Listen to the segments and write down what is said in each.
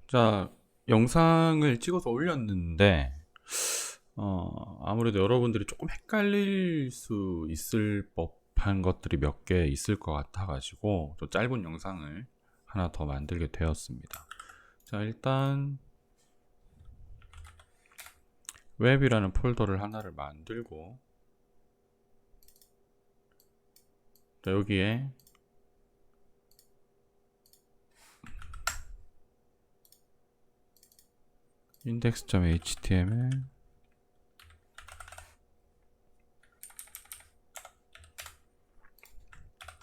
자, 영상을 찍어서 올렸는데, 아무래도 여러분들이 조금 헷갈릴 수 있을 법한 것들이 몇 개 있을 것 같아가지고, 또 짧은 영상을 하나 더 만들게 되었습니다. 자, 일단, 웹이라는 폴더를 하나를 만들고, 자, 여기에 index.html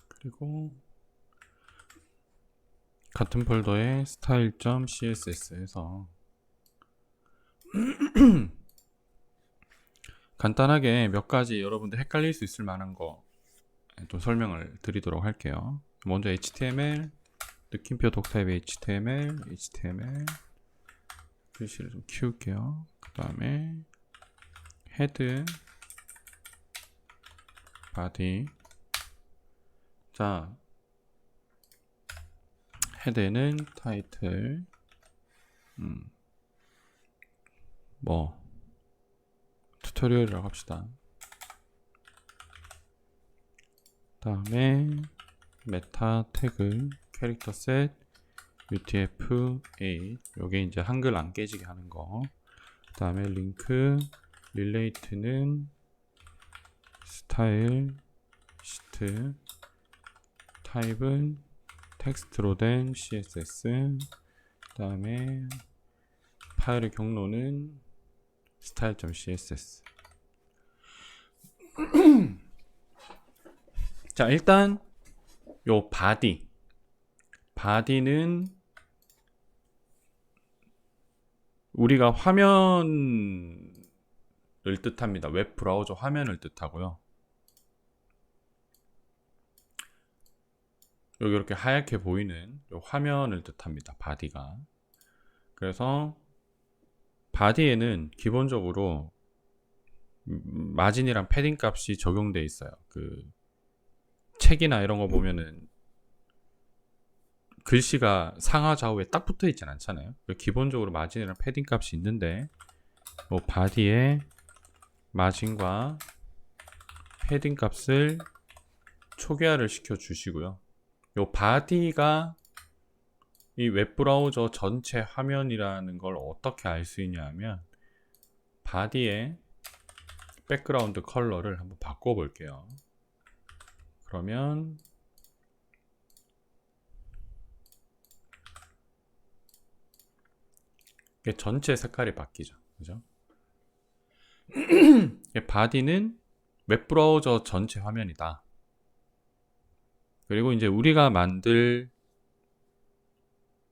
그리고 같은 폴더에 style.css 해서 간단하게 몇 가지 여러분들 헷갈릴 수 있을 만한 거 좀 설명을 드리도록 할게요. 먼저 HTML, 느낌표 독타입 HTML 글씨를 좀 키울게요. 그 다음에 헤드, 바디. 자, 헤드는 타이틀, 튜토리얼이라고 합시다. 다음에 메타 태그, 캐릭터 셋, UTF-8. 요게 이제 한글 안 깨지게 하는 거. 그 다음에 링크, 릴레이트는 스타일, 시트, 타입은 텍스트로 된 CSS. 그 다음에 파일의 경로는 style.css. 자, 일단 요 바디는 우리가 화면을 뜻합니다. 웹 브라우저 화면을 뜻하고요. 여기 이렇게 하얗게 보이는 요 화면을 뜻합니다. 바디가. 그래서 바디에는 기본적으로 마진이랑 패딩 값이 적용돼 있어요. 그 책이나 이런 거 보면은 글씨가 상하 좌우에 딱 붙어 있진 않잖아요. 기본적으로 마진이랑 패딩 값이 있는데 바디에 마진과 패딩 값을 초기화를 시켜 주시고요. 요 바디가 이 웹브라우저 전체 화면이라는 걸 어떻게 알 수 있냐 하면 바디의 백그라운드 컬러를 한번 바꿔 볼게요. 그러면 이게 전체 색깔이 바뀌죠. 그죠? 바디는 웹브라우저 전체 화면이다. 그리고 이제 우리가 만들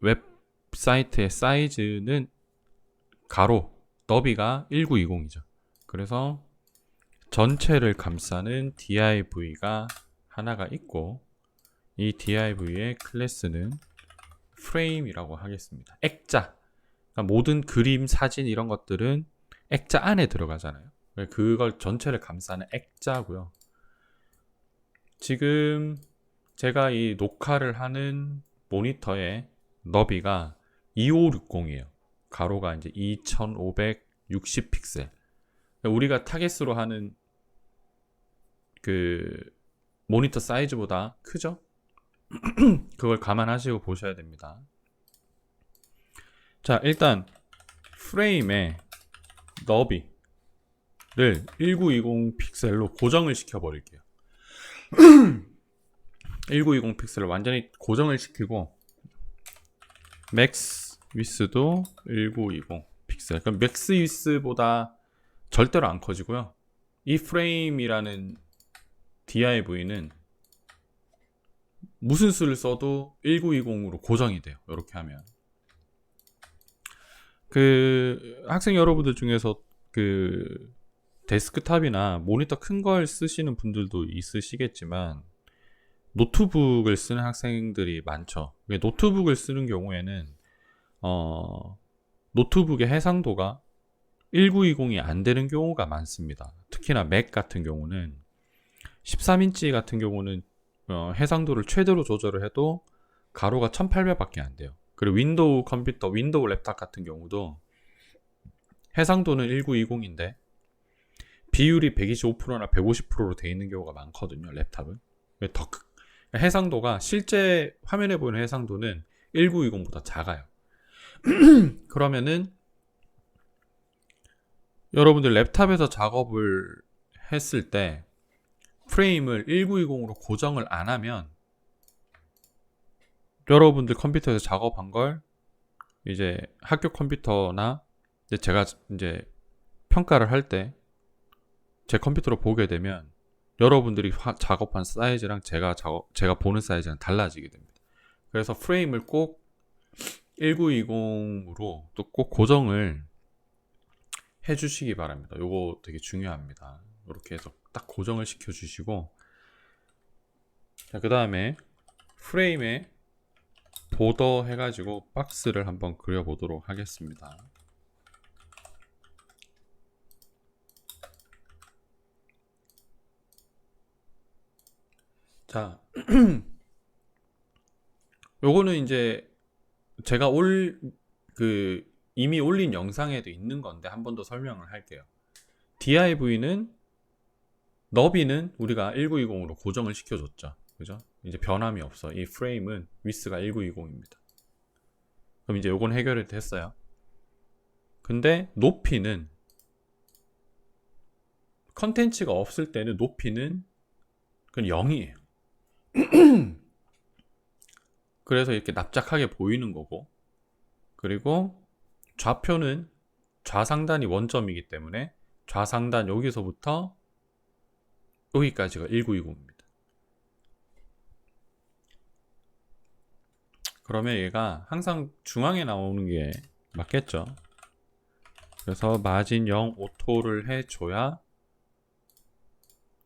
웹사이트의 사이즈는 가로, 너비가 1920이죠. 그래서 전체를 감싸는 div가 하나가 있고, 이 div의 클래스는 frame이라고 하겠습니다. 액자. 그러니까 모든 그림, 사진 이런 것들은 액자 안에 들어가잖아요. 그걸 전체를 감싸는 액자고요. 지금 제가 이 녹화를 하는 모니터의 너비가 2560이에요. 가로가 이제 2560 픽셀. 우리가 타겟으로 하는 그 모니터 사이즈보다 크죠? 그걸 감안하시고 보셔야 됩니다. 자, 일단 프레임의 너비를 1920 픽셀로 고정을 시켜 버릴게요. 1920 픽셀을 완전히 고정을 시키고 맥스 위스도 1920 픽셀. 그럼 맥스 위스보다 절대로 안 커지고요. 이 프레임이라는 div는 무슨 수를 써도 1920으로 고정이 돼요. 이렇게 하면 그 학생 여러분들 중에서 그 데스크탑이나 모니터 큰 걸 쓰시는 분들도 있으시겠지만 노트북을 쓰는 학생들이 많죠. 노트북을 쓰는 경우에는 노트북의 해상도가 1920이 안 되는 경우가 많습니다. 특히나 맥 같은 경우는 13인치 같은 경우는 해상도를 최대로 조절을 해도 가로가 1800밖에 안 돼요. 그리고 윈도우 컴퓨터, 윈도우 랩탑 같은 경우도 해상도는 1920인데 비율이 125%나 150%로 되어 있는 경우가 많거든요. 랩탑은. 해상도가 실제 화면에 보이는 해상도는 1920보다 작아요. 그러면은 여러분들 랩탑에서 작업을 했을 때 프레임을 1920으로 고정을 안 하면 여러분들 컴퓨터에서 작업한 걸 이제 학교 컴퓨터나 이제 제가 이제 평가를 할 때 제 컴퓨터로 보게 되면 여러분들이 작업한 사이즈랑 제가 보는 사이즈랑 달라지게 됩니다. 그래서 프레임을 꼭 1920으로 또 꼭 고정을 해주시기 바랍니다. 요거 되게 중요합니다. 이렇게 해서 딱 고정을 시켜주시고, 자, 그 다음에 프레임에 보더 해가지고 박스를 한번 그려보도록 하겠습니다. 자, 요거는 이제 제가 이미 올린 영상에도 있는 건데 한 번 더 설명을 할게요. DIV는 너비는 우리가 1920으로 고정을 시켜줬죠. 그죠? 이제 변함이 없어. 이 프레임은 위스가 1920입니다. 그럼 이제 요건 해결이 됐어요. 근데 높이는 컨텐츠가 없을 때는 높이는 그건 0이에요. 그래서 이렇게 납작하게 보이는 거고, 그리고 좌표는 좌상단이 원점이기 때문에 좌상단 여기서부터 여기까지가 1920입니다. 그러면 얘가 항상 중앙에 나오는 게 맞겠죠. 그래서 마진 0 오토를 해줘야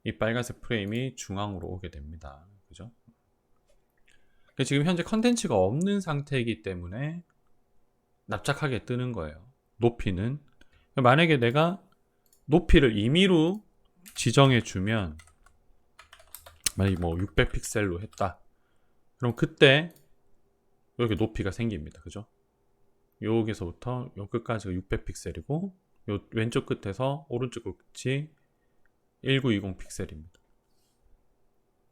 이 빨간색 프레임이 중앙으로 오게 됩니다. 그죠? 지금 현재 컨텐츠가 없는 상태이기 때문에 납작하게 뜨는 거예요. 높이는 만약에 내가 높이를 임의로 지정해 주면, 만약에 뭐 600픽셀로 했다, 그럼 그때 이렇게 높이가 생깁니다. 그죠? 여기서부터 요 끝까지가 600픽셀이고 요 왼쪽 끝에서 오른쪽 끝이 1920 픽셀입니다.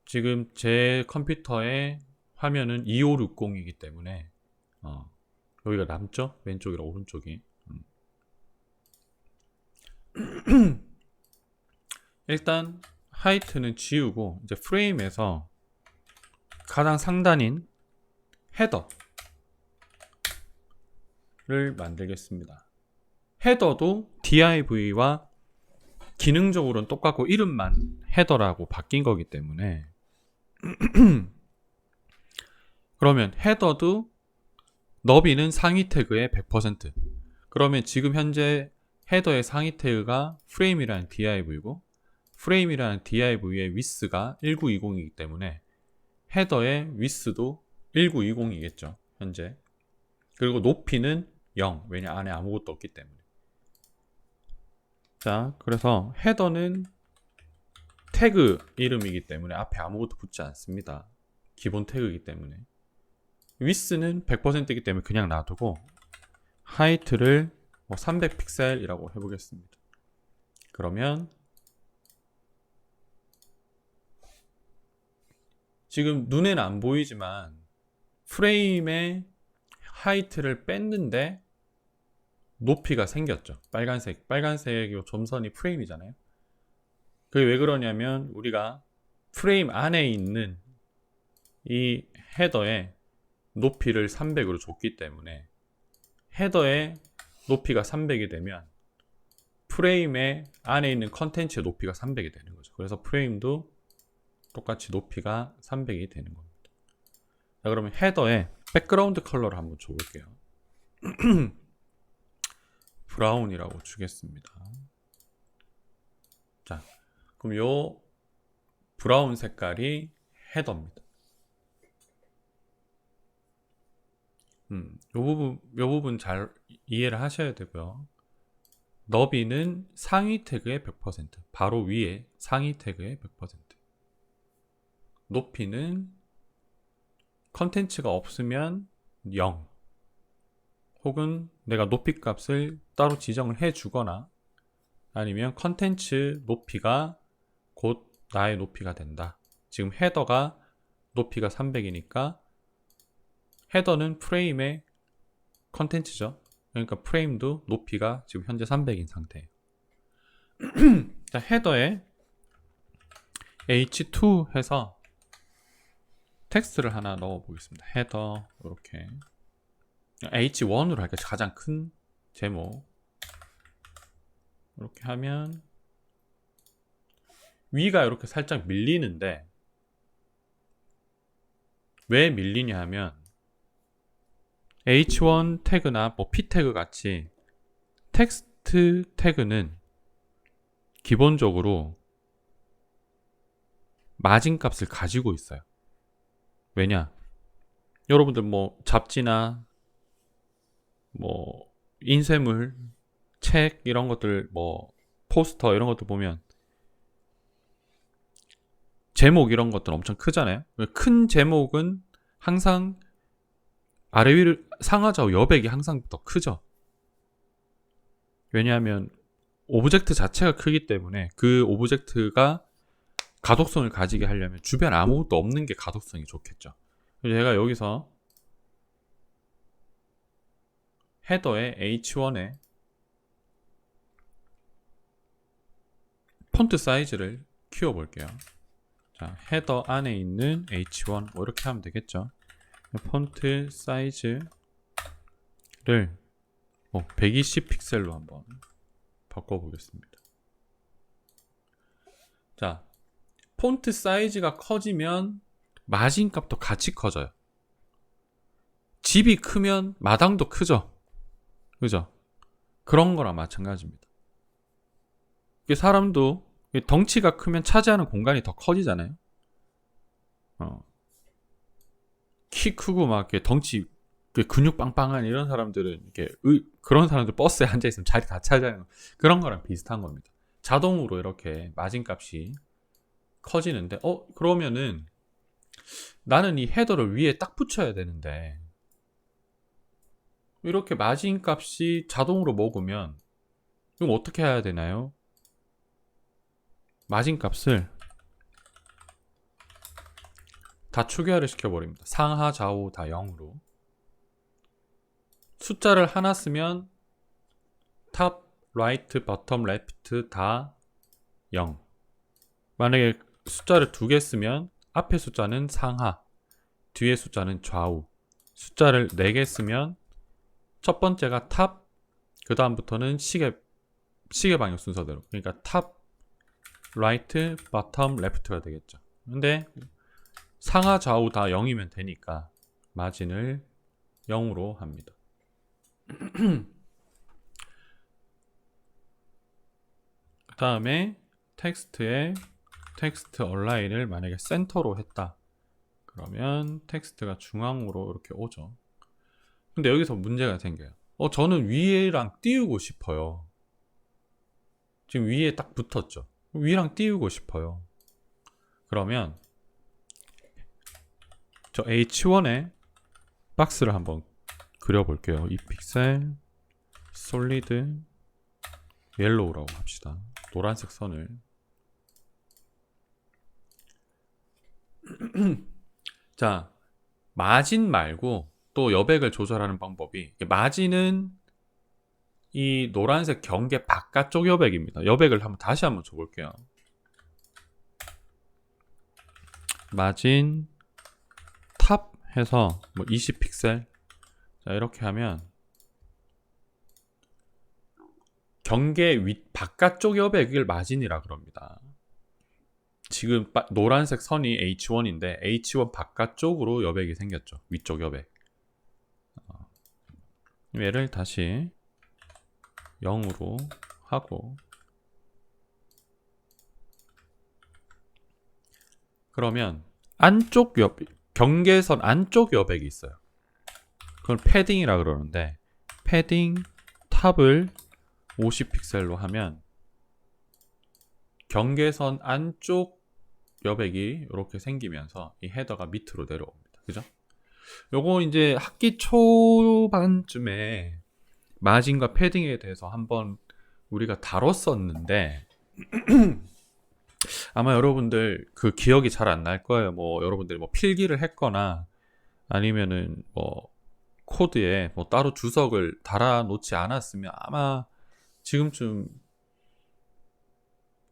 지금 제 컴퓨터의 화면은 2560이기 때문에 여기가 남죠? 왼쪽이랑 오른쪽이. 일단 하이트는 지우고 이제 프레임에서 가장 상단인 헤더를 만들겠습니다. 헤더도 DIV와 기능적으로는 똑같고 이름만 헤더라고 바뀐 거기 때문에 그러면 헤더도 너비는 상위 태그의 100%. 그러면 지금 현재 헤더의 상위 태그가 프레임이라는 DIV고 프레임이라는 DIV의 위스가 1920이기 때문에 헤더의 위스도 1920이겠죠. 현재. 그리고 높이는 0. 왜냐 안에 아무것도 없기 때문에. 자, 그래서 헤더는 태그 이름이기 때문에 앞에 아무것도 붙지 않습니다. 기본 태그이기 때문에. 위스는 100%이기 때문에 그냥 놔두고 하이트를 300픽셀이라고 해보겠습니다. 그러면 지금 눈에는 안 보이지만 프레임의 하이트를 뺐는데 높이가 생겼죠. 빨간색 요 점선이 프레임이잖아요. 그게 왜 그러냐면 우리가 프레임 안에 있는 이 헤더의 높이를 300으로 줬기 때문에 헤더의 높이가 300이 되면 프레임의 안에 있는 컨텐츠의 높이가 300이 되는 거죠. 그래서 프레임도 똑같이 높이가 300이 되는 겁니다. 자, 그러면 헤더에 백그라운드 컬러를 한번 줘볼게요. 브라운이라고 주겠습니다. 자, 그럼 요 브라운 색깔이 헤더입니다. 요 부분 잘 이해를 하셔야 되고요. 너비는 상위 태그의 100%, 바로 위에 상위 태그의 100%. 높이는 컨텐츠가 없으면 0, 혹은 내가 높이 값을 따로 지정을 해 주거나 아니면 컨텐츠 높이가 곧 나의 높이가 된다. 지금 헤더가 높이가 300이니까 헤더는 프레임의 컨텐츠죠. 그러니까 프레임도 높이가 지금 현재 300인 상태예요. 자, 헤더에 h2 해서 텍스트를 하나 넣어 보겠습니다. 헤더 이렇게 h1으로 할게요. 가장 큰 제목 이렇게 하면 위가 이렇게 살짝 밀리는데 왜 밀리냐 하면 h1 태그나 뭐 p 태그 같이 텍스트 태그는 기본적으로 마진 값을 가지고 있어요. 왜냐? 여러분들 뭐 잡지나 뭐 인쇄물, 책 이런 것들 뭐 포스터 이런 것들 보면 제목 이런 것들 엄청 크잖아요. 큰 제목은 항상 아래 위를 상하좌우 여백이 항상 더 크죠. 왜냐하면 오브젝트 자체가 크기 때문에 그 오브젝트가 가독성을 가지게 하려면 주변 아무것도 없는 게 가독성이 좋겠죠. 그래서 제가 여기서 헤더에 h1에 폰트 사이즈를 키워볼게요. 자, 헤더 안에 있는 h1 뭐 이렇게 하면 되겠죠. 폰트 사이즈를 120 픽셀로 한번 바꿔보겠습니다. 자, 폰트 사이즈가 커지면 마진 값도 같이 커져요. 집이 크면 마당도 크죠. 그죠? 그런 거랑 마찬가지입니다. 사람도 덩치가 크면 차지하는 공간이 더 커지잖아요. 키 크고 막 이렇게 덩치 근육 빵빵한 이런 사람들은 이렇게 그런 사람들 버스에 앉아 있으면 자리 다 차지하는 그런 거랑 비슷한 겁니다. 자동으로 이렇게 마진 값이 커지는데 그러면은 나는 이 헤더를 위에 딱 붙여야 되는데 이렇게 마진 값이 자동으로 먹으면 그럼 어떻게 해야 되나요? 마진 값을 다 초기화를 시켜버립니다. 상하 좌우 다 0으로. 숫자를 하나 쓰면 탑, 라이트, 버텀, 레프트 다 0. 만약에 숫자를 2개 쓰면 앞에 숫자는 상하, 뒤에 숫자는 좌우. 숫자를 4개 쓰면 첫 번째가 탑, 그 다음부터는 시계 방향 순서대로. 그러니까 탑, 라이트, 버텀, 레프트가 되겠죠. 근데 상하 좌우 다 0이면 되니까 마진을 0으로 합니다. 그 다음에 텍스트에 텍스트 얼라인을 만약에 센터로 했다. 그러면 텍스트가 중앙으로 이렇게 오죠. 근데 여기서 문제가 생겨요. 저는 위에랑 띄우고 싶어요. 지금 위에 딱 붙었죠. 위랑 띄우고 싶어요. 그러면 저 H1에 박스를 한번 그려볼게요. 2픽셀 솔리드 옐로우라고 합시다. 노란색 선을 자, 마진 말고 또 여백을 조절하는 방법이 마진은 이 노란색 경계 바깥쪽 여백입니다. 여백을 다시 한번 줘볼게요. 마진 탑 해서 뭐 20픽셀 자 이렇게 하면 경계 바깥쪽 여백을 마진이라 그럽니다. 지금 노란색 선이 H1인데 H1 바깥쪽으로 여백이 생겼죠. 위쪽 여백. 얘를 다시 0으로 하고 그러면 안쪽 경계선 안쪽 여백이 있어요. 그걸 패딩이라 그러는데 패딩 탑을 50픽셀로 하면 경계선 안쪽 여백이 이렇게 생기면서 이 헤더가 밑으로 내려옵니다. 그죠? 요거 이제 학기 초반쯤에 마진과 패딩에 대해서 한번 우리가 다뤘었는데 아마 여러분들 그 기억이 잘 안 날 거예요. 뭐 여러분들이 뭐 필기를 했거나 아니면은 뭐 코드에 뭐 따로 주석을 달아 놓지 않았으면 아마 지금쯤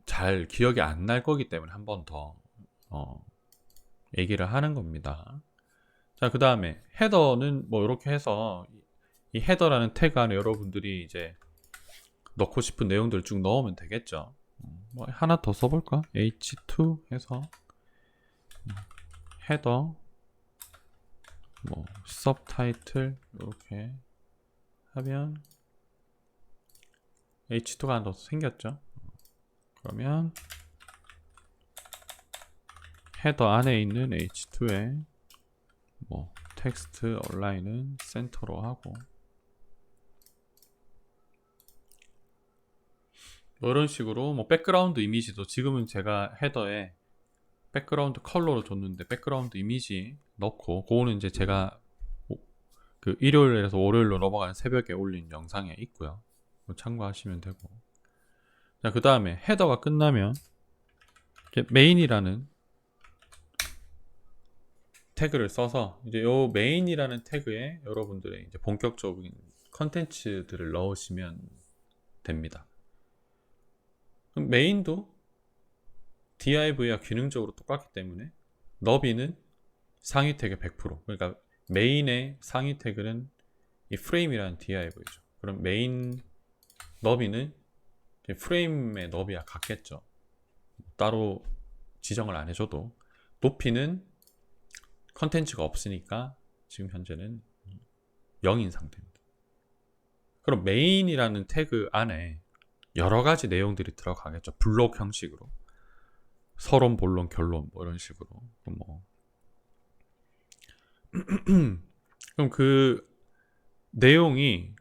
잘 기억이 안 날 거기 때문에 한 번 더 얘기를 하는 겁니다. 자, 그 다음에 헤더는 뭐 이렇게 해서 이 헤더라는 태그 안에 여러분들이 이제 넣고 싶은 내용들을 쭉 넣으면 되겠죠. 뭐 하나 더 써볼까? h2 해서 헤더 뭐 서브타이틀 이렇게 하면 h2가 하나 더 생겼죠. 그러면 헤더 안에 있는 h2에 뭐 텍스트 얼라인은 센터로 하고 뭐 이런 식으로 뭐 백그라운드 이미지도 지금은 제가 헤더에 백그라운드 컬러로 줬는데 백그라운드 이미지 넣고 그거는 이제 제가 그 일요일에서 월요일로 넘어가는 새벽에 올린 영상에 있고요. 참고하시면 되고. 자, 그 다음에 헤더가 끝나면 이제 메인이라는 태그를 써서 이제 요 메인이라는 태그에 여러분들의 이제 본격적인 컨텐츠들을 넣으시면 됩니다. 그럼 메인도 div가 기능적으로 똑같기 때문에 너비는 상위 태그 100%. 그러니까 메인의 상위 태그는 이 프레임이라는 div죠. 그럼 메인 너비는 프레임의 너비와 같겠죠. 따로 지정을 안 해줘도 높이는 컨텐츠가 없으니까 지금 현재는 0인 상태입니다. 그럼 메인이라는 태그 안에 여러 가지 내용들이 들어가겠죠. 블록 형식으로 서론, 본론, 결론 뭐 이런 식으로. 뭐 그럼 그 내용이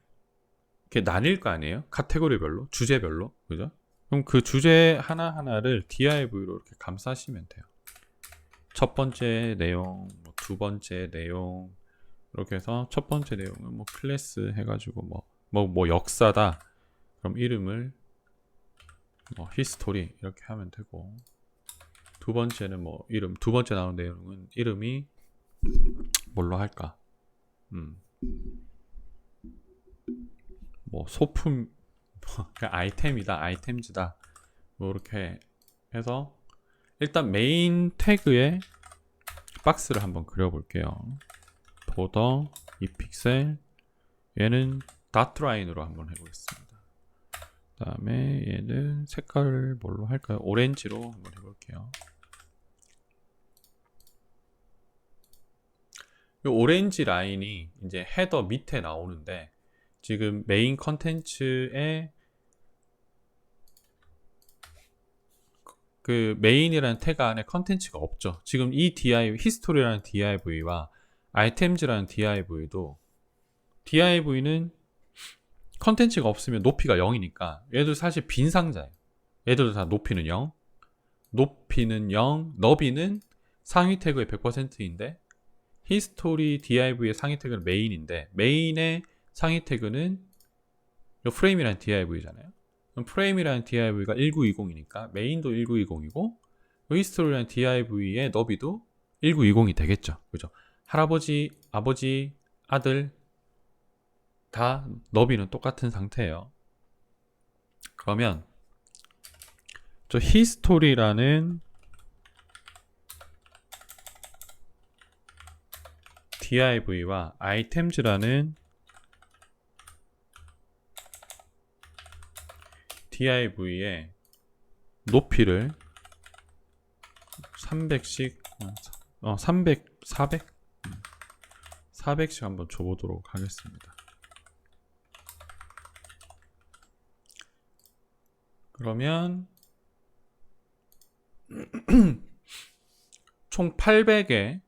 이렇게 나뉠 거 아니에요? 카테고리별로, 주제별로, 그죠? 그럼 그 주제 하나하나를 div로 이렇게 감싸시면 돼요. 첫 번째 내용, 뭐 두 번째 내용, 이렇게 해서 첫 번째 내용은 뭐 클래스 해가지고 뭐 역사다. 그럼 이름을 뭐 히스토리 이렇게 하면 되고, 두 번째는 뭐 이름, 두 번째 나오는 내용은 이름이 뭘로 할까? 뭐 소품, 아이템이다, 아이템즈다. 뭐 이렇게 해서 일단 메인 태그에 박스를 한번 그려볼게요. 보더 이 픽셀, 얘는 닷 라인으로 한번 해보겠습니다. 그 다음에 얘는 색깔을 뭘로 할까요? 오렌지로 한번 해볼게요. 이 오렌지 라인이 이제 헤더 밑에 나오는데 지금 메인 컨텐츠에 그 메인이라는 태그 안에 컨텐츠가 없죠. 지금 이 div, 히스토리라는 div와 아이템즈라는 div도 div는 컨텐츠가 없으면 높이가 0이니까 얘도 사실 빈 상자예요. 얘들도 다 높이는 0, 높이는 0, 너비는 상위 태그의 100%인데 히스토리 div의 상위 태그는 메인인데 메인의 상위 태그는 이 프레임이라는 div잖아요. 그럼 프레임이라는 div가 1920이니까 메인도 1920이고 히스토리라는 div의 너비도 1920이 되겠죠. 그죠? 할아버지, 아버지, 아들 다 너비는 똑같은 상태예요. 그러면 저 히스토리라는 div와 아이템즈라는 div의 높이를 300씩 400씩 한번 줘보도록 하겠습니다. 그러면 총 800의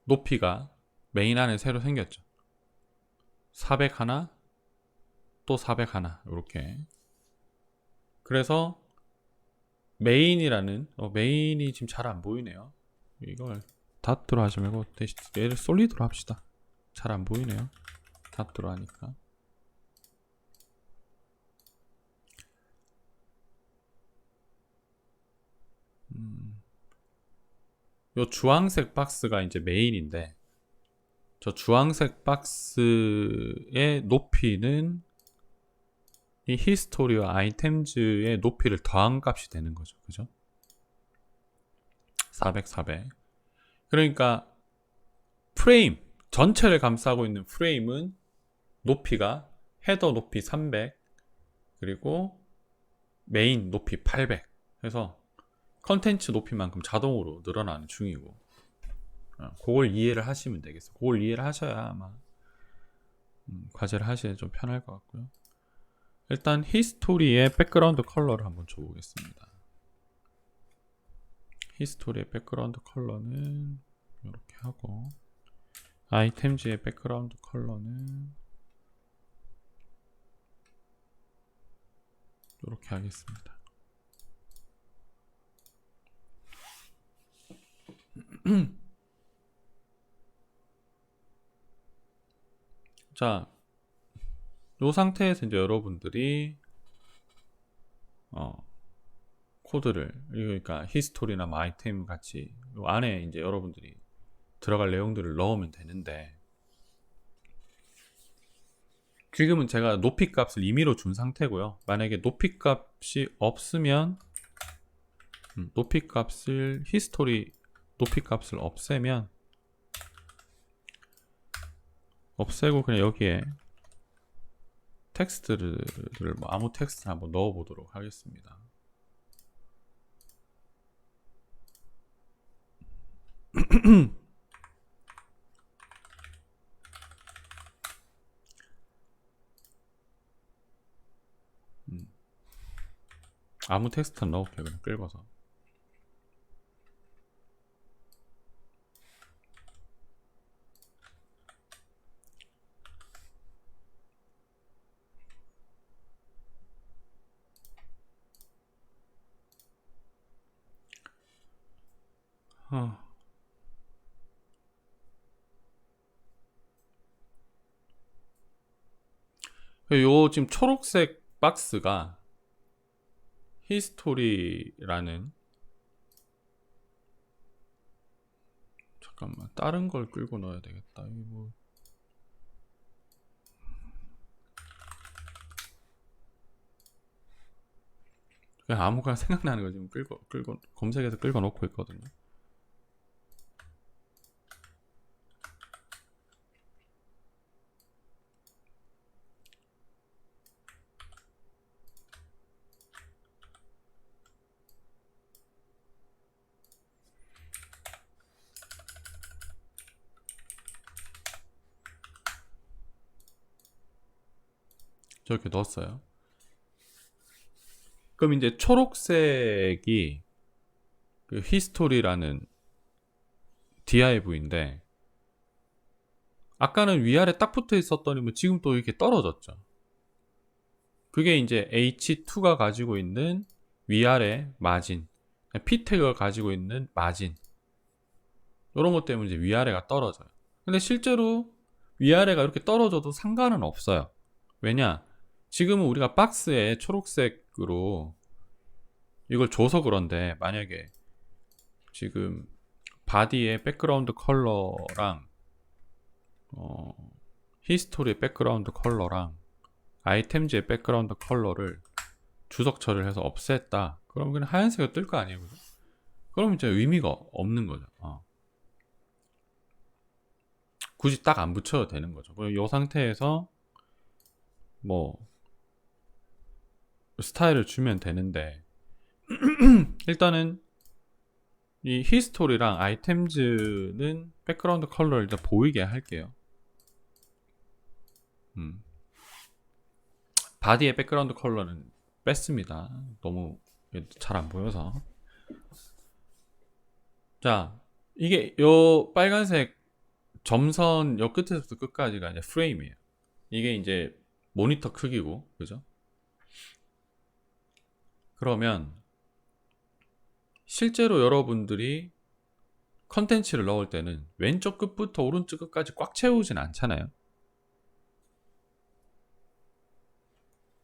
높이가 메인 안에 새로 생겼죠. 400 하나, 또 400 하나 이렇게. 그래서 메인이라는 메인이 지금 잘 안 보이네요. 이걸 닷으로 하지 말고 얘를 솔리드로 합시다. 잘 안 보이네요. 닷으로 하니까. 요 주황색 박스가 이제 메인인데, 저 주황색 박스의 높이는 이 히스토리와 아이템즈의 높이를 더한 값이 되는 거죠. 그죠? 400, 400. 그러니까 프레임 전체를 감싸고 있는 프레임은 높이가 헤더 높이 300 그리고 메인 높이 800 해서 컨텐츠 높이만큼 자동으로 늘어나는 중이고, 그걸 이해를 하시면 되겠어요. 그걸 이해를 하셔야 아마 과제를 하시기 좀 편할 것 같고요. 일단 히스토리의 백그라운드 컬러를 한번 줘보겠습니다. 히스토리의 백그라운드 컬러는 이렇게 하고, 아이템즈의 백그라운드 컬러는 이렇게 하겠습니다. 자, 이 상태에서 이제 여러분들이 코드를, 그러니까 히스토리나 뭐 아이템 같이 이 안에 이제 여러분들이 들어갈 내용들을 넣으면 되는데, 지금은 제가 높이 값을 임의로 준 상태고요. 만약에 높이 값이 없으면 높이 값을 히스토리 높이 값을 없애고 그냥 여기에 텍스트를 뭐 아무 텍스트 한번 넣어 보도록 하겠습니다. 아무 텍스트는 넣을게요. 그냥 끌고서. 요 지금 초록색 박스가 히스토리라는, 잠깐만 다른 걸 끌고 넣어야 되겠다. 이거 뭐 그냥 아무거나 생각나는 거 지금 끌고 검색해서 끌고 놓고 있거든요. 저렇게 넣었어요. 그럼 이제 초록색이 그 히스토리라는 div인데, 아까는 위아래 딱 붙어 있었더니 뭐 지금 또 이렇게 떨어졌죠. 그게 이제 H2가 가지고 있는 위아래 마진, P 태그가 가지고 있는 마진, 이런 것 때문에 이제 위아래가 떨어져요. 근데 실제로 위아래가 이렇게 떨어져도 상관은 없어요. 왜냐? 지금은 우리가 박스에 초록색으로 이걸 줘서 그런데, 만약에 지금 바디의 백그라운드 컬러랑 히스토리의 백그라운드 컬러랑 아이템즈의 백그라운드 컬러를 주석 처리를 해서 없앴다. 그럼 그냥 하얀색으로 뜰 거 아니에요, 그죠? 그럼 이제 의미가 없는 거죠. 굳이 딱 안 붙여도 되는 거죠. 이 상태에서 뭐 스타일을 주면 되는데, 일단은 이 히스토리랑 아이템즈는 백그라운드 컬러를 일단 보이게 할게요. 바디의 백그라운드 컬러는 뺐습니다. 너무 잘 안 보여서. 자, 이게 요 빨간색 점선 요 끝에서부터 끝까지가 이제 프레임이에요. 이게 이제 모니터 크기고, 그죠? 그러면 실제로 여러분들이 컨텐츠를 넣을 때는 왼쪽 끝부터 오른쪽 끝까지 꽉 채우진 않잖아요.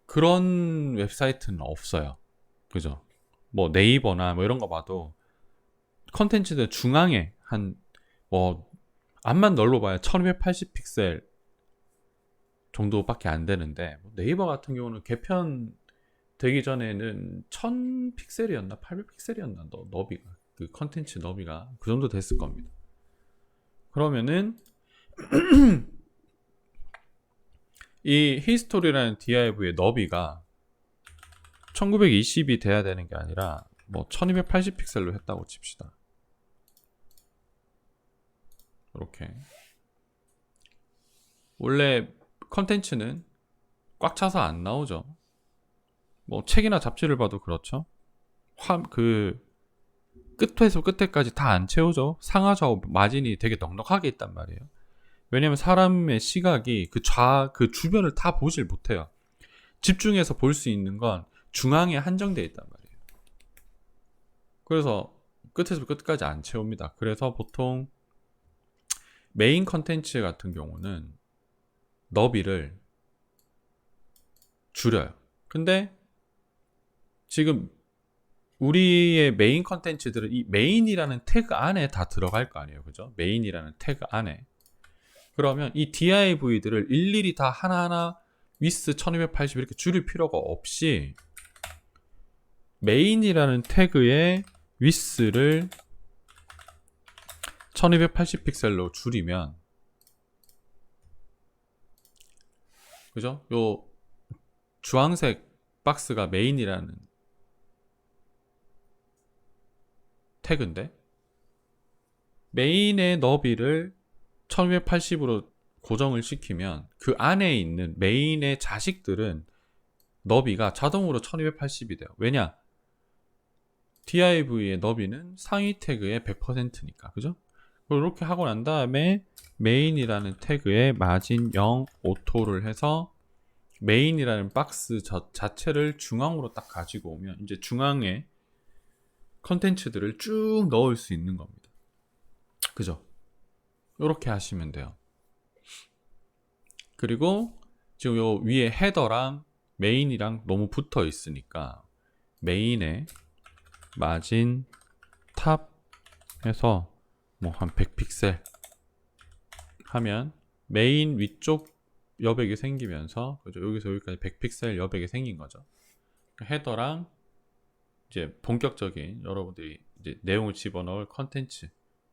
그런 웹사이트는 없어요. 그죠? 뭐 네이버나 뭐 이런 거 봐도 컨텐츠들 중앙에 한 뭐 앞만 넓어봐야 1280 픽셀 정도밖에 안 되는데, 네이버 같은 경우는 개편 되기 전에는 1000 픽셀이었나 800 픽셀이었나 너비가, 그 컨텐츠 너비가 그 정도 됐을 겁니다. 그러면은 이 히스토리라는 div의 너비가 1920이 돼야 되는 게 아니라 뭐 1280 픽셀로 했다고 칩시다. 이렇게 원래 컨텐츠는 꽉 차서 안 나오죠. 뭐 책이나 잡지를 봐도 그렇죠. 그 끝에서 끝에까지 다 안 채우죠. 상하좌우 마진이 되게 넉넉하게 있단 말이에요. 왜냐면 사람의 시각이 그 주변을 다 보질 못해요. 집중해서 볼 수 있는 건 중앙에 한정되어 있단 말이에요. 그래서 끝에서 끝까지 안 채웁니다. 그래서 보통 메인 컨텐츠 같은 경우는 너비를 줄여요. 근데 지금 우리의 메인 컨텐츠들은 이 메인이라는 태그 안에 다 들어갈 거 아니에요. 그죠? 메인이라는 태그 안에. 그러면 이 div들을 일일이 다 하나하나 with 1280 이렇게 줄일 필요가 없이 메인이라는 태그의 with를 1280 픽셀로 줄이면, 그죠? 요 주황색 박스가 메인이라는 태그인데 메인의 너비를 1280으로 고정을 시키면 그 안에 있는 메인의 자식들은 너비가 자동으로 1280이 돼요. 왜냐? div의 너비는 상위 태그의 100%니까. 그죠? 이렇게 하고 난 다음에 메인이라는 태그에 마진 0 오토를 해서 메인이라는 박스 자체를 중앙으로 딱 가지고 오면 이제 중앙에 컨텐츠들을 쭉 넣을 수 있는 겁니다. 그죠? 이렇게 하시면 돼요. 그리고 지금 요 위에 헤더랑 메인이랑 너무 붙어 있으니까 메인에 마진 탑에서 뭐 한 100픽셀 하면 메인 위쪽 여백이 생기면서, 그죠? 여기서 여기까지 100픽셀 여백이 생긴 거죠. 헤더랑 이제 본격적인 여러분들이 이제 내용을 집어넣을 컨텐츠 요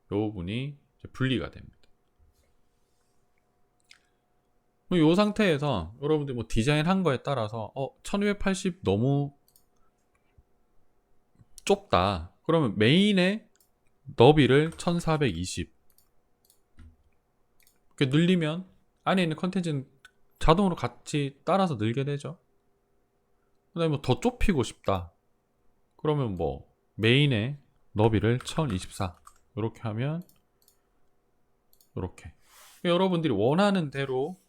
부분이 이제 분리가 됩니다. 이 상태에서 여러분들 뭐 디자인한 거에 따라서 1280 너무 좁다. 그러면 메인의 너비를 1420 이렇게 늘리면 안에 있는 컨텐츠는 자동으로 같이 따라서 늘게 되죠. 그 다음에 뭐 더 좁히고 싶다. 그러면 뭐 메인의 너비를 1024 이렇게 하면 이렇게 여러분들이 원하는 대로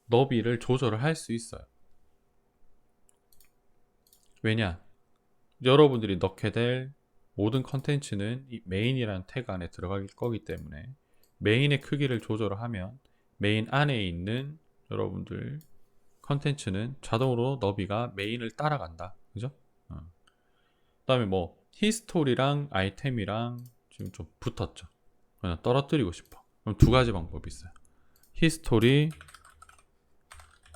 너비를 조절을 할 수 있어요. 왜냐? 여러분들이 넣게 될 모든 컨텐츠는 이 메인이라는 태그 안에 들어갈 거기 때문에 메인의 크기를 조절을 하면 메인 안에 있는 여러분들 컨텐츠는 자동으로 너비가 메인을 따라간다. 그죠? 그 다음에 뭐 히스토리랑 아이템이랑 지금 좀 붙었죠. 그냥 떨어뜨리고 싶어. 그럼 두 가지 방법이 있어요. 히스토리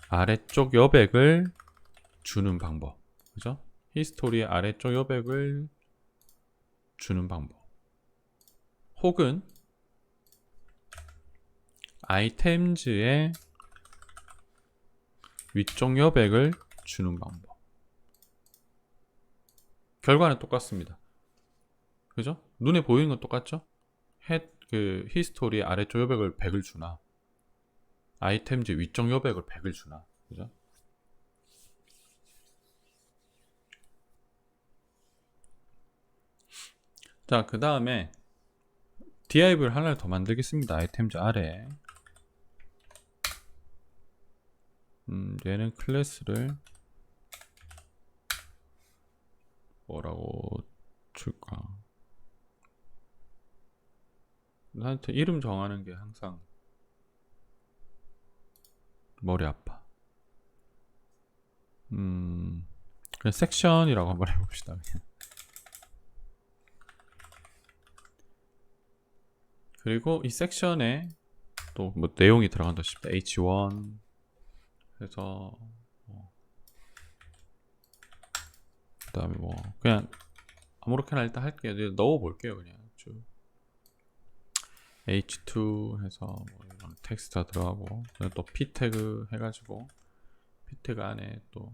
아래쪽 여백을 주는 방법. 그죠? 히스토리 아래쪽 여백을 주는 방법. 혹은 아이템즈의 위쪽 여백을 주는 방법. 결과는 똑같습니다. 그죠? 눈에 보이는 건 똑같죠? 그 히스토리 아래쪽 여백을 100을 주나 아이템즈 위쪽 여백을 100을 주나. 그죠? 자, 그 다음에 div를 하나를 더 만들겠습니다. 아이템즈 아래 얘는 클래스를 뭐라고 줄까? 나한테 이름 정하는 게 항상 머리 아파. 그냥 섹션이라고 한번 해봅시다. 그냥. 그리고 이 섹션에 또 뭐 내용이 들어간다 싶다. H1 해서 그다음에 뭐 그냥 아무렇게나 일단 할게요. 넣어 볼게요. 그냥 쭉 H2 해서 뭐 이런 텍스트가 들어가고 또 P 태그 해가지고 P 태그 안에 또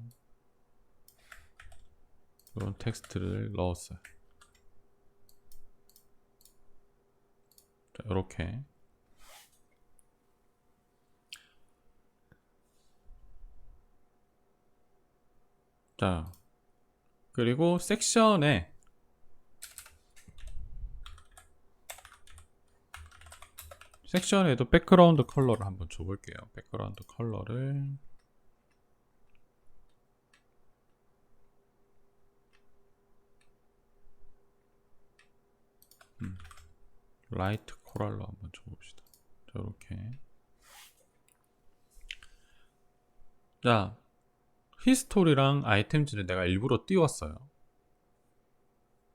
이런 텍스트를 넣었어요. 자, 이렇게 자 그리고 섹션에 섹션에도 백그라운드 컬러를 한번 줘볼게요. 백그라운드 컬러를 라이트 코랄로 한번 줘봅시다. 자, 이렇게 자 히스토리랑 아이템즈를 내가 일부러 띄웠어요.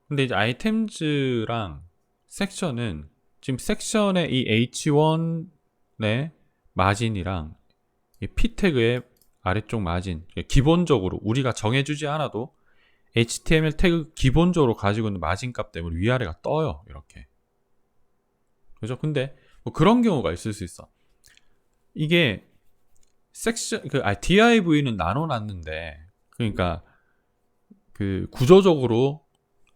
근데 이제 아이템즈랑 섹션은 지금 섹션의 이 H1의 마진이랑 이 P 태그의 아래쪽 마진, 기본적으로 우리가 정해주지 않아도 HTML 태그 기본적으로 가지고 있는 마진 값 때문에 위아래가 떠요. 이렇게. 그죠? 근데 뭐 그런 경우가 있을 수 있어. 이게 섹션 div는 나눠놨는데, 그러니까 그 구조적으로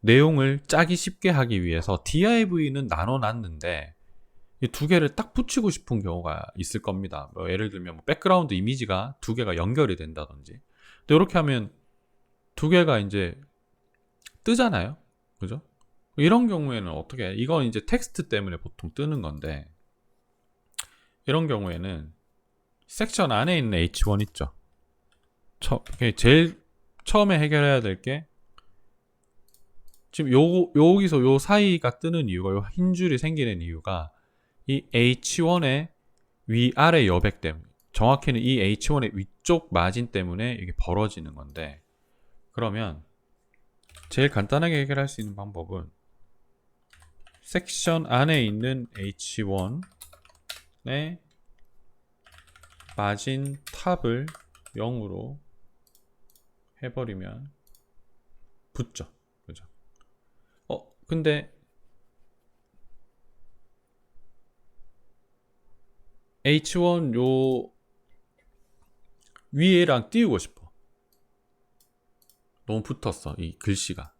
내용을 짜기 쉽게 하기 위해서 div는 나눠놨는데 이 두 개를 딱 붙이고 싶은 경우가 있을 겁니다. 뭐 예를 들면 뭐 백그라운드 이미지가 두 개가 연결이 된다든지. 근데 이렇게 하면 두 개가 이제 뜨잖아요. 그죠? 이런 경우에는 어떻게 해? 이건 이제 텍스트 때문에 보통 뜨는 건데, 이런 경우에는 섹션 안에 있는 H1 있죠. 제일 처음에 해결해야 될 게 지금 여기서 요 사이가 뜨는 이유가, 요 흰 줄이 생기는 이유가 이 H1의 위아래 여백 때문에, 정확히는 이 H1의 위쪽 마진 때문에 이게 벌어지는 건데, 그러면 제일 간단하게 해결할 수 있는 방법은 섹션 안에 있는 H1의 마진 탑을 0으로 해버리면 붙죠. 그죠? 근데 H1 요 위에랑 띄우고 싶어. 너무 붙었어, 이 글씨가.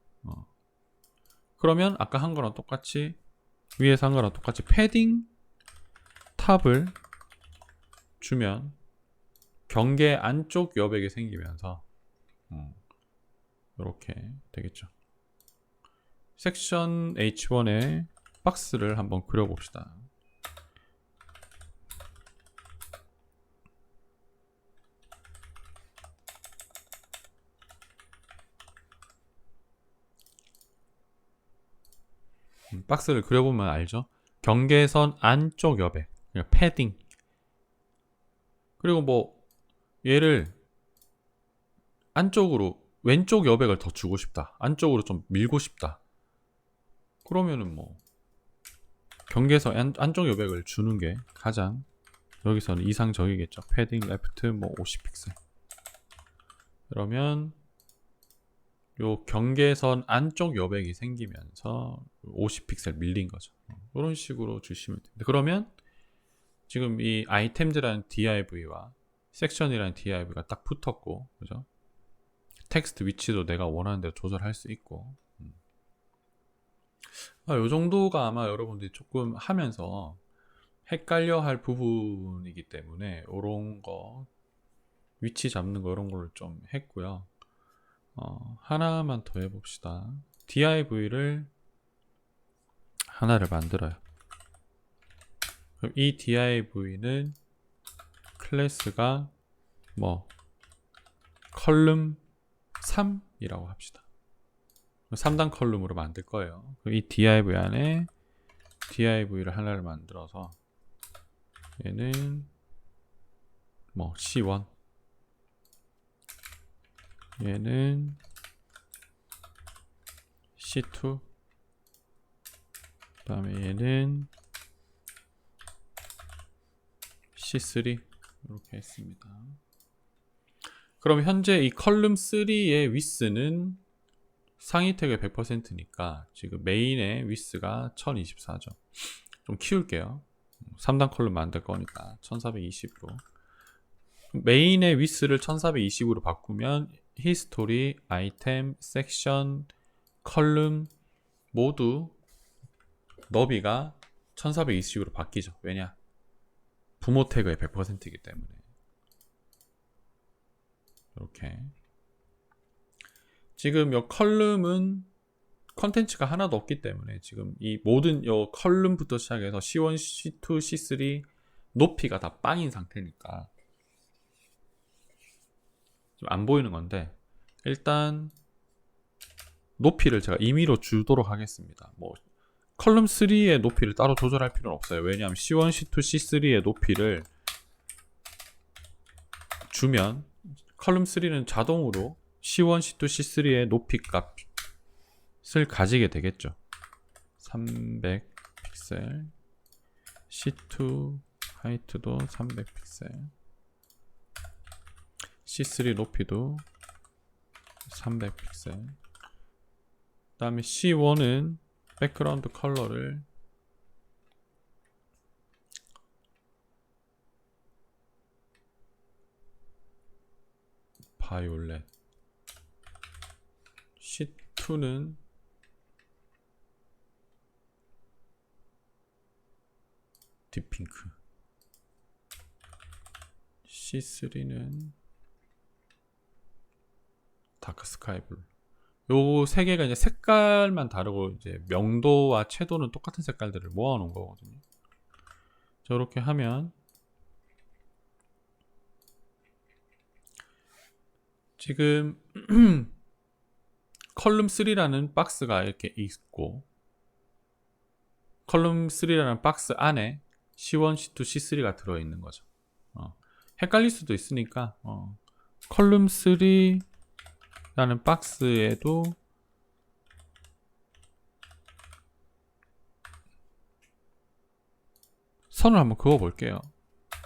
그러면 아까 한 거랑 똑같이, 위에서 한 거랑 똑같이 패딩 탑을 주면 경계 안쪽 여백이 생기면서 이렇게 되겠죠. 섹션 H1에 박스를 한번 그려봅시다. 박스를 그려보면 알죠? 경계선 안쪽 여백, 그러니까 패딩. 그리고 뭐 얘를 안쪽으로, 왼쪽 여백을 더 주고 싶다, 안쪽으로 좀 밀고 싶다, 그러면은 뭐 경계선 안쪽 여백을 주는 게 가장 여기서는 이상적이겠죠. 패딩 레프트 뭐 50픽셀. 그러면 요 경계선 안쪽 여백이 생기면서 50픽셀 밀린 거죠. 이런 식으로 주시면 됩니다. 그러면 지금 이 아이템즈라는 div와 섹션이라는 div가 딱 붙었고, 그죠? 텍스트 위치도 내가 원하는 대로 조절할 수 있고, 요 정도가 아마 여러분들이 조금 하면서 헷갈려 할 부분이기 때문에 요런 거, 위치 잡는 거 이런 거를 좀 했고요. 하나만 더 해봅시다. div를 하나를 만들어요. 그럼 이 div는 클래스가 뭐 컬럼 3이라고 합시다. 3단 컬럼으로 만들 거예요. 그럼 이 div 안에 div를 하나를 만들어서 얘는 뭐 C1, 얘는 C2, 그 다음에 얘는 C3 이렇게 했습니다. 그럼 현재 이 컬럼 3의 위스는 상위 태그의 100%니까 지금 메인의 위스가 1024죠. 좀 키울게요. 3단 컬럼 만들 거니까 1420으로. 메인의 위스를 1420으로 바꾸면 히스토리, 아이템, 섹션, 컬럼 모두 너비가 1420으로 바뀌죠. 왜냐? 부모 태그의 100%이기 때문에. 이렇게. 지금 이 컬럼은 컨텐츠가 하나도 없기 때문에 지금 이 모든 이 컬럼부터 시작해서 C1, C2, C3 높이가 다 빵인 상태니까 좀 안 보이는 건데 일단 높이를 제가 임의로 주도록 하겠습니다. 뭐 컬럼 3의 높이를 따로 조절할 필요는 없어요. 왜냐하면 C1, C2, C3의 높이를 주면 컬럼 3는 자동으로 C1, C2, C3의 높이 값을 가지게 되겠죠. 300 픽셀, C2 하이트도 300 픽셀, C3 높이도 300 픽셀. 그 다음에 C1은 백그라운드 컬러를 바이올렛, C2는 딥핑크, C3는 다크 스카이 블루. 요 세 개가 이제 색깔만 다르고 이제 명도와 채도는 똑같은 색깔들을 모아 놓은 거거든요. 저렇게 하면 지금 컬럼 3라는 박스가 이렇게 있고 컬럼 3라는 박스 안에 C1, C2, C3가 들어있는 거죠. 헷갈릴 수도 있으니까 컬럼 3라는 박스에도 선을 한번 그어 볼게요.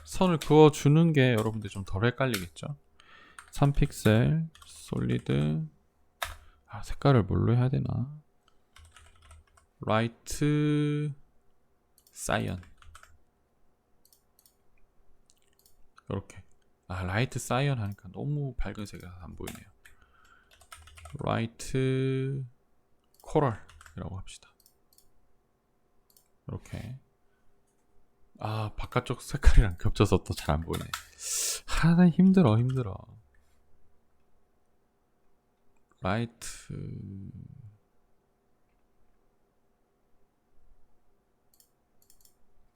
선을 그어 주는 게 여러분들 좀 덜 헷갈리겠죠. 3픽셀 솔리드, 색깔을 뭘로 해야 되나? 라이트 사이언. 이렇게. 라이트 사이언 하니까 너무 밝은 색이 안 보이네요. 라이트 코랄이라고 합시다. 이렇게. 바깥쪽 색깔이랑 겹쳐서 또 잘 안 보이네. 힘들어. 라이트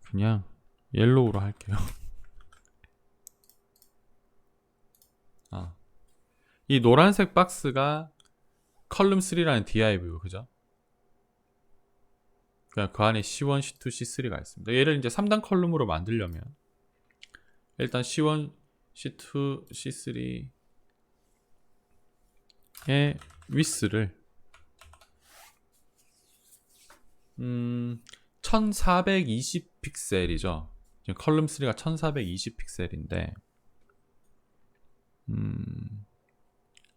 그냥 옐로우로 할게요. 이 노란색 박스가 컬럼 3라는 div고 그죠? 그냥 그 안에 C1, C2, C3가 있습니다. 얘를 이제 3단 컬럼으로 만들려면 일단 C1, C2, C3의 위스를 1420 픽셀이죠. 컬럼 3가 1420 픽셀인데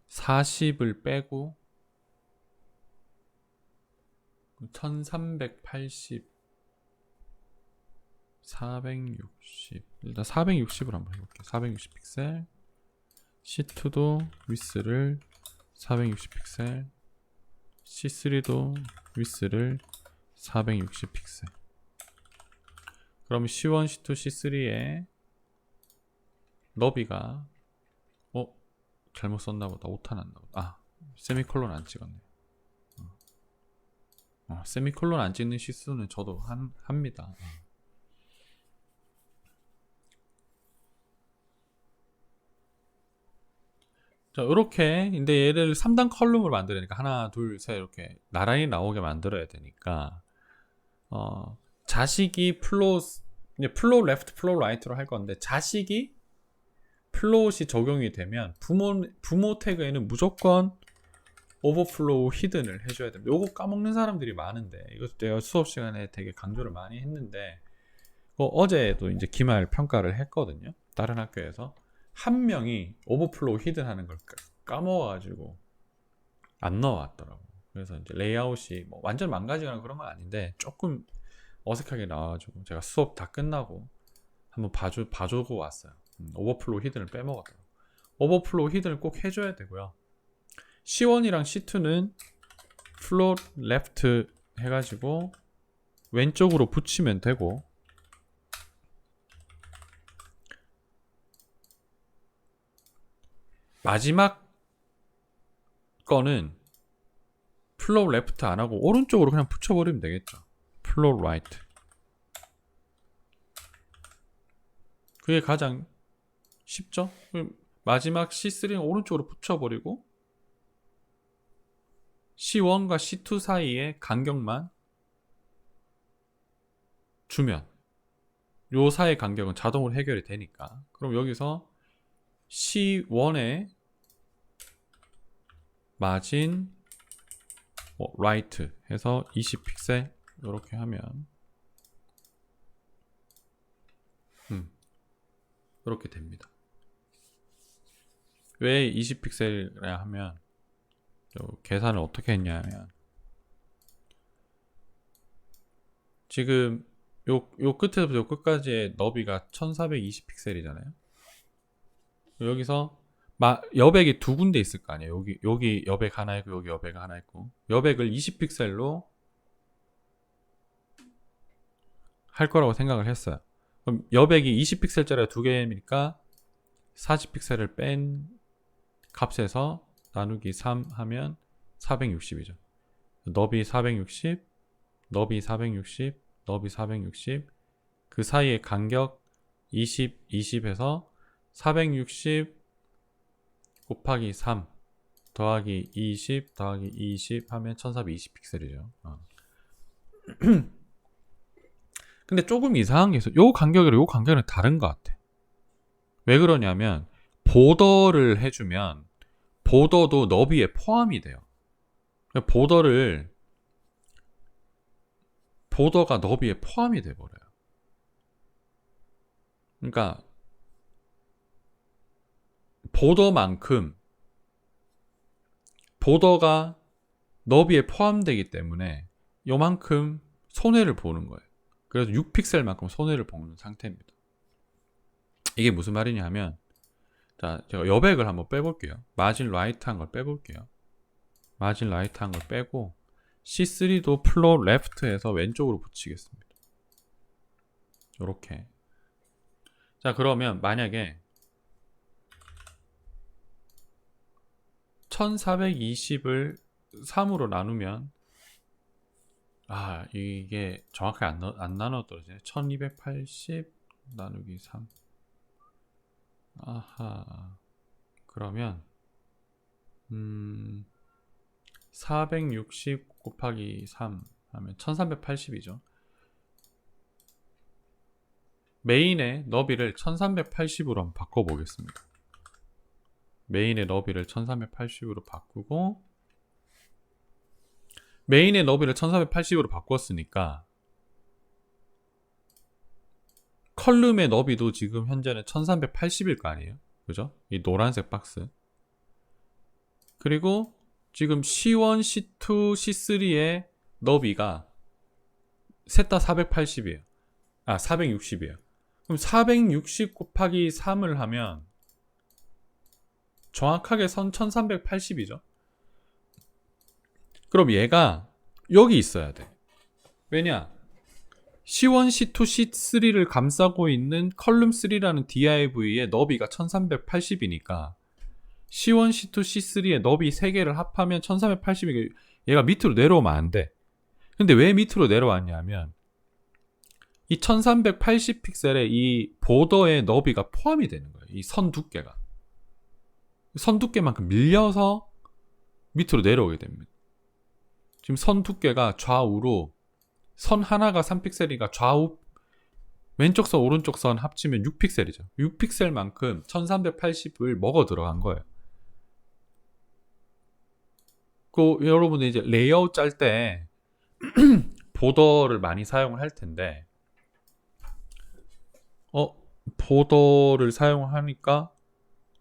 40을 빼고 1380 460 일단 460으로 한번 해볼게요. 460 픽셀. C2도 위스를 460 픽셀, C3도 위스를 460 픽셀. 그럼 C1, C2, C3의 너비가 잘못 썼나보다. 오타 났나보다. 세미콜론 안 찍었네. 세미콜론 안 찍는 실수는 저도 합니다. 자, 이렇게 근데 얘를 3단 컬럼으로 만들으니까 하나, 둘, 셋 이렇게 나란히 나오게 만들어야 되니까 자식이 플로우 레프트 플로우 라이트로 할 건데, 자식이 플롯이 적용이 되면 부모 태그에는 무조건 오버플로우 히든을 해줘야 됩니다. 요거 까먹는 사람들이 많은데, 이것도 내가 수업 시간에 되게 강조를 많이 했는데, 어제도 이제 기말 평가를 했거든요. 다른 학교에서 한 명이 오버플로우 히든 하는 걸 까먹어가지고 안 넣어왔더라고. 그래서 이제 레이아웃이 뭐 완전 망가지거나 그런 건 아닌데 조금 어색하게 나와가지고 제가 수업 다 끝나고 한번 봐주고 왔어요. 오버플로우 히든을 빼먹었더라고. 오버플로우 히든을 꼭 해줘야 되고요. C1이랑 C2는 플롯 레프트 해가지고 왼쪽으로 붙이면 되고, 마지막 거는 플롯 레프트 안 하고 오른쪽으로 그냥 붙여버리면 되겠죠. 플롯 라이트. 그게 가장 쉽죠? 마지막 C3는 오른쪽으로 붙여버리고 C1과 C2 사이의 간격만 주면 요 사이의 간격은 자동으로 해결이 되니까, 그럼 여기서 C1의 마진 라이트 해서 20픽셀 이렇게 하면 이렇게 됩니다. 왜 20픽셀이라 하면 계산을 어떻게 했냐면, 지금 요 끝에서부터 요 끝까지의 너비가 1420픽셀이잖아요. 여기서 여백이 두 군데 있을 거 아니에요. 여기 여백 하나 있고 여기 여백 하나 있고, 여백을 20픽셀로 할 거라고 생각을 했어요. 그럼 여백이 20픽셀짜리가 두 개니까 40픽셀을 뺀 값에서 나누기 3 하면 460이죠. 너비 460, 너비 460, 너비 460, 그 사이의 간격 20, 20에서 460 곱하기 3 더하기 20 더하기 20 하면 1420픽셀이죠. 근데 조금 이상한 게 있어. 요 간격이랑 요 간격은 다른 것 같아. 왜 그러냐면, 보더를 해주면 보더도 너비에 포함이 돼요. 보더가 너비에 포함이 돼버려요. 그러니까 보더가 너비에 포함되기 때문에 요만큼 손해를 보는 거예요. 그래서 6픽셀만큼 손해를 보는 상태입니다. 이게 무슨 말이냐 하면, 자, 제가 여백을 한번 빼볼게요. 마진 라이트 한 걸 빼볼게요. 마진 라이트 한 걸 빼고 C3도 플롯 레프트에서 왼쪽으로 붙이겠습니다. 요렇게. 자, 그러면 만약에 1420을 3으로 나누면, 이게 정확하게 안 나눠 떨어지네. 1280 나누기 3. 그러면 460 곱하기 3 하면 1380이죠. 메인의 너비를 1380으로 한번 바꿔보겠습니다. 메인의 너비를 1380으로 바꾸고, 메인의 너비를 1380으로 바꿨으니까 컬럼의 너비도 지금 현재는 1380일 거 아니에요? 그죠? 이 노란색 박스. 그리고 지금 C1, C2, C3의 너비가 셋 다 480이에요. 460이에요. 그럼 460 곱하기 3을 하면 정확하게 선 1380이죠. 그럼 얘가 여기 있어야 돼. 왜냐? C1, C2, C3를 감싸고 있는 컬럼 3라는 DIV의 너비가 1380이니까 C1, C2, C3의 너비 3개를 합하면 1380이니까 얘가 밑으로 내려오면 안 돼. 근데 왜 밑으로 내려왔냐면, 이 1380픽셀에 이 보더의 너비가 포함이 되는 거예요. 이 선 두께가. 선 두께만큼 밀려서 밑으로 내려오게 됩니다. 지금 선 두께가 좌우로 선 하나가 3픽셀이니까 좌우 왼쪽 선 오른쪽 선 합치면 6픽셀이죠. 6픽셀만큼 1380을 먹어 들어간 거예요. 그 여러분들 이제 레이아웃 짤 때 보더를 많이 사용을 할 텐데 보더를 사용하니까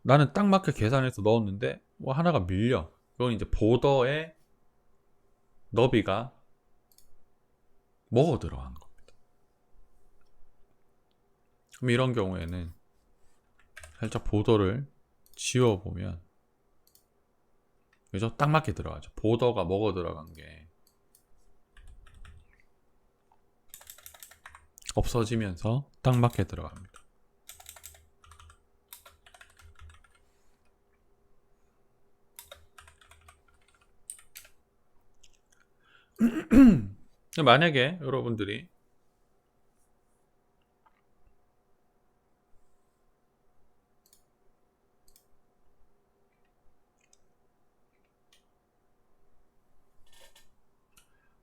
나는 딱 맞게 계산해서 넣었는데 뭐 하나가 밀려. 그건 이제 보더의 너비가 먹어 들어간 겁니다. 그럼 이런 경우에는 살짝 보더를 지워보면 그죠? 딱 맞게 들어가죠. 보더가 먹어 들어간 게 없어지면서 딱 맞게 들어갑니다. 만약에 여러분들이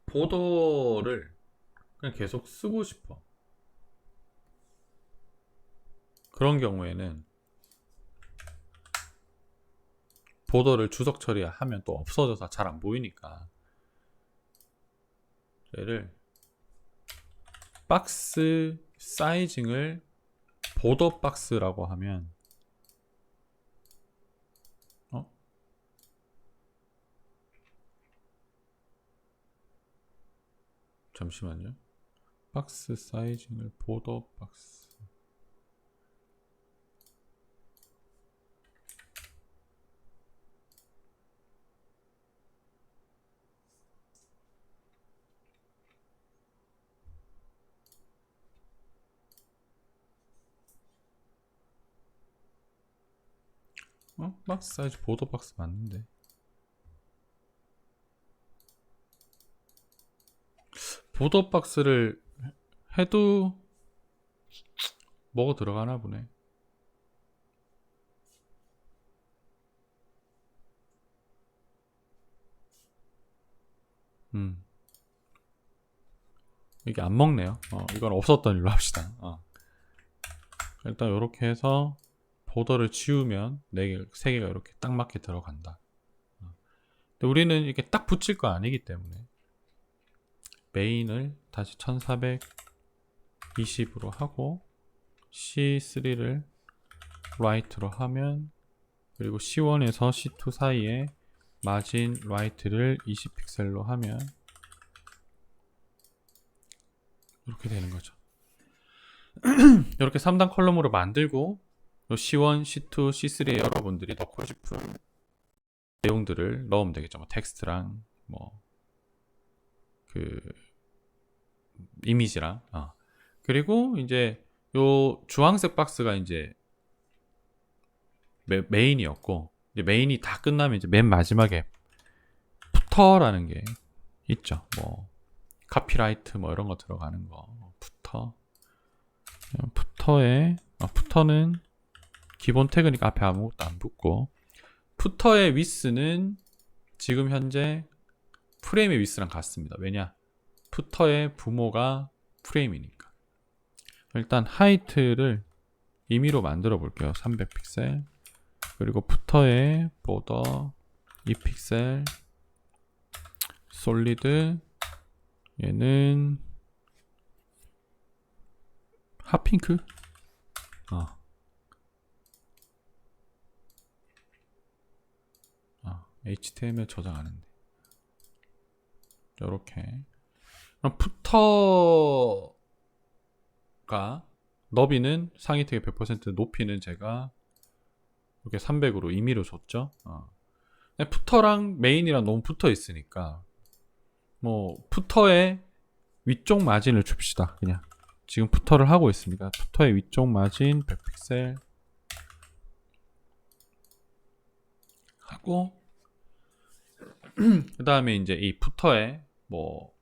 보더를 그냥 계속 쓰고 싶어. 그런 경우에는 보더를 주석 처리하면 또 없어져서 잘 안 보이니까 얘를 박스 사이징을 보더 박스라고 하면 잠시만요. 박스 사이징을 보더 박스 박스 사이즈 보더 박스 맞는데 보더 박스를 해도 뭐가 들어가나 보네. 이게 안 먹네요. 이건 없었던 일로 합시다. 일단 이렇게 해서 보더를 지우면 4개, 3개가 이렇게 딱 맞게 들어간다. 근데 우리는 이게 딱 붙일 거 아니기 때문에 메인을 다시 1420으로 하고 C3를 라이트로 하면 그리고 C1에서 C2 사이에 마진 라이트를 20픽셀로 하면 이렇게 되는 거죠. 이렇게 3단 컬럼으로 만들고 C1, C2, C3에 여러분들이 넣고 싶은 내용들을 넣으면 되겠죠. 뭐 텍스트랑 뭐 그 이미지랑 그리고 이제 요 주황색 박스가 이제 메인이었고 이제 메인이 다 끝나면 이제 맨 마지막에 푸터라는 게 있죠. 뭐 카피라이트 뭐 이런 거 들어가는 거 푸터는 기본 태그니까 앞에 아무것도 안 붙고 푸터의 위스는 지금 현재 프레임의 위스랑 같습니다. 왜냐? 푸터의 부모가 프레임이니까. 일단 하이트를 임의로 만들어 볼게요. 300픽셀. 그리고 푸터의 보더 2픽셀. 솔리드 얘는 핫핑크? HTML 저장하는데 이렇게 그럼 푸터가 너비는 상위 태그 100% 높이는 제가 이렇게 300으로 임의로 줬죠. 푸터랑 메인이랑 너무 붙어 있으니까 뭐 푸터의 위쪽 마진을 줍시다. 그냥 지금 푸터를 하고 있으니까 푸터의 위쪽 마진 100픽셀 하고 그 다음에 이제 이 푸터에 뭐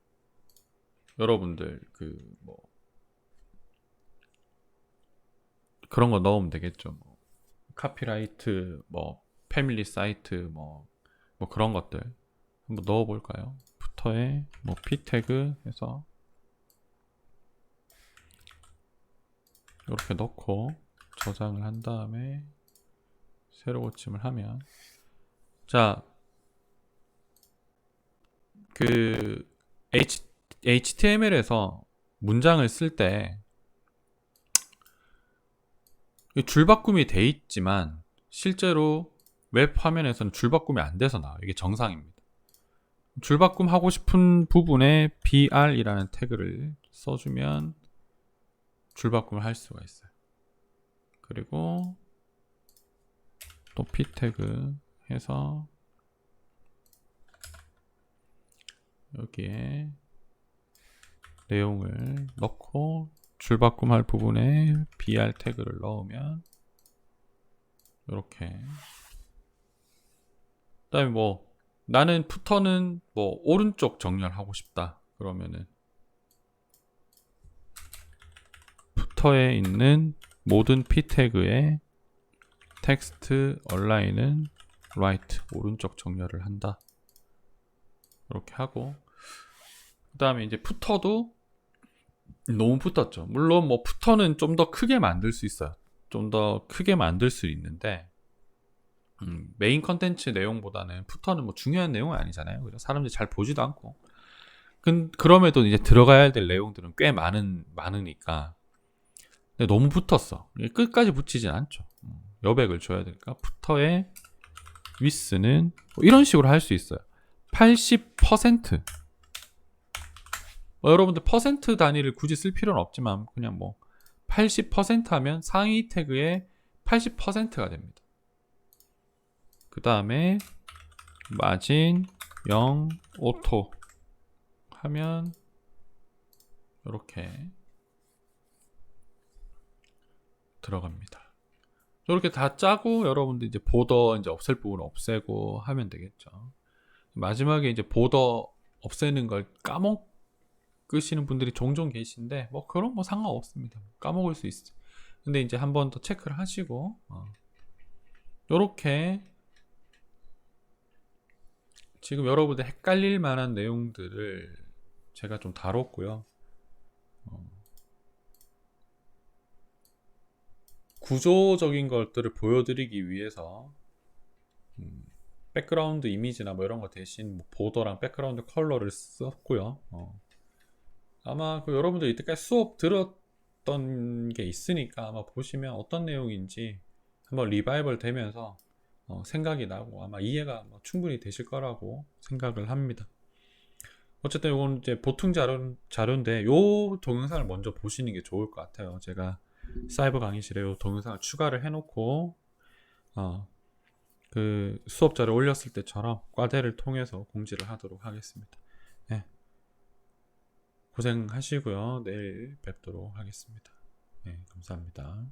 여러분들 그 뭐 그런 거 넣으면 되겠죠. 뭐 카피라이트 뭐 패밀리 사이트 뭐 그런 것들 한번 넣어볼까요? 푸터에 뭐 p 태그 해서 이렇게 넣고 저장을 한 다음에 새로 고침을 하면, 자, 그 HTML에서 문장을 쓸 때 줄바꿈이 돼 있지만 실제로 웹 화면에서는 줄바꿈이 안 돼서 나와요. 이게 정상입니다. 줄바꿈 하고 싶은 부분에 br이라는 태그를 써주면 줄바꿈을 할 수가 있어요. 그리고 또 p 태그 해서 여기에 내용을 넣고 줄바꿈 할 부분에 br 태그를 넣으면 이렇게. 그 다음에 뭐 나는 푸터는 뭐 오른쪽 정렬하고 싶다 그러면은 푸터에 있는 모든 p 태그에 텍스트 얼라인은 right 오른쪽 정렬을 한다 이렇게 하고, 그 다음에 이제 푸터도 너무 붙었죠. 물론 뭐 푸터는 좀 더 크게 만들 수 있어요. 좀 더 크게 만들 수 있는데 메인 컨텐츠 내용보다는 푸터는 뭐 중요한 내용은 아니잖아요. 그죠? 사람들이 잘 보지도 않고. 그럼에도 이제 들어가야 될 내용들은 꽤 많으니까. 근데 너무 붙었어. 끝까지 붙이진 않죠. 여백을 줘야 되니까 푸터의 위스는 뭐 이런 식으로 할 수 있어요. 80%. 여러분들 퍼센트 단위를 굳이 쓸 필요는 없지만 그냥 뭐 80% 하면 상위 태그의 80%가 됩니다. 그 다음에 마진 0 오토 하면 이렇게 들어갑니다. 이렇게 다 짜고 여러분들 이제 보더 이제 없앨 부분 없애고 하면 되겠죠. 마지막에 이제 보더 없애는 걸 까먹으시는 분들이 종종 계신데 뭐 그런 뭐 상관없습니다. 까먹을 수 있어. 근데 이제 한 번 더 체크를 하시고 이렇게 지금 여러분들 헷갈릴 만한 내용들을 제가 좀 다뤘고요. 구조적인 것들을 보여드리기 위해서 백그라운드 이미지나 뭐 이런 거 대신 뭐 보더랑 백그라운드 컬러를 썼고요. 아마 그 여러분들 이때까지 수업 들었던 게 있으니까 아마 보시면 어떤 내용인지 한번 리바이벌 되면서 생각이 나고 아마 이해가 뭐 충분히 되실 거라고 생각을 합니다. 어쨌든 이건 이제 보충 자료인데 요 동영상을 먼저 보시는 게 좋을 것 같아요. 제가 사이버 강의실에 요 동영상을 추가를 해놓고 그 수업 자료 올렸을 때처럼 과대를 통해서 공지를 하도록 하겠습니다. 네. 고생하시고요. 내일 뵙도록 하겠습니다. 네, 감사합니다.